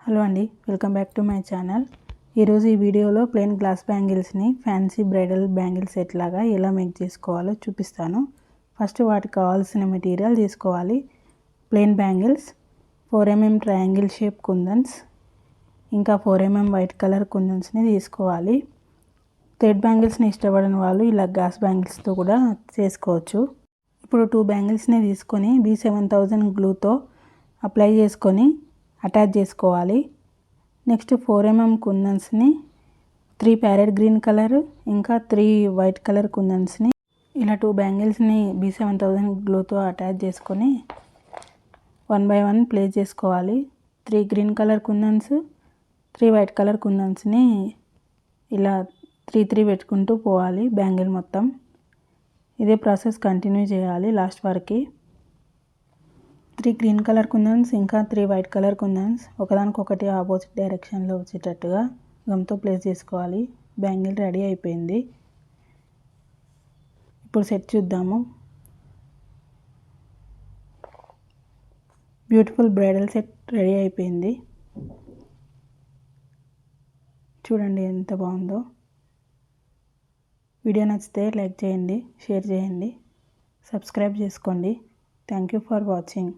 Hello అండి, welcome back to my channel. ఈరోజు ఈ వీడియోలో ప్లెయిన్ గ్లాస్ బ్యాంగిల్స్ని ఫ్యాన్సీ బ్రైడల్ బ్యాంగిల్స్ సెట్ లాగా ఎలా మేక్ చేసుకోవాలో చూపిస్తాను. ఫస్ట్ వాటికి కావాల్సిన మెటీరియల్ తీసుకోవాలి. Plain bangles, 4mm triangle shape kundans, ఇంకా 4mm వైట్ కలర్ కుందన్స్ని తీసుకోవాలి. థ్రెడ్ బ్యాంగిల్స్ని ఇష్టపడని వాళ్ళు ఇలా గ్లాస్ బ్యాంగిల్స్తో కూడా చేసుకోవచ్చు. ఇప్పుడు 2 బ్యాంగిల్స్ని తీసుకొని B7000 గ్లూతో అప్లై చేసుకొని అటాచ్ చేసుకోవాలి. Next 4mm కుందన్స్ని 3 parrot green colour ఇంకా 3 వైట్ కలర్ కుందన్స్ని ఇలా 2 బ్యాంగిల్స్ని B7000 గ్లూతో అటాచ్ చేసుకొని 1 by 1 ప్లేస్ చేసుకోవాలి. 3 గ్రీన్ కలర్ కుందన్స్, 3 వైట్ కలర్ కుందన్స్ని ఇలా 3 పెట్టుకుంటూ పోవాలి బ్యాంగిల్ మొత్తం. ఇదే ప్రాసెస్ కంటిన్యూ చేయాలి లాస్ట్ వరకు. 3 గ్రీన్ కలర్ కుందన్స్ ఇంకా 3 వైట్ కలర్ కుందన్స్ ఒకదానికొకటి ఆపోజిట్ డైరెక్షన్లో వచ్చేటట్టుగా గమ్తో ప్లేస్ చేసుకోవాలి. బ్యాంగిల్ రెడీ అయిపోయింది. ఇప్పుడు సెట్ చూద్దాము. బ్యూటిఫుల్ బ్రైడల్ సెట్ రెడీ అయిపోయింది. చూడండి ఎంత బాగుందో. వీడియో నచ్చితే లైక్ చేయండి, షేర్ చేయండి, సబ్స్క్రైబ్ చేసుకోండి. Thank you for watching.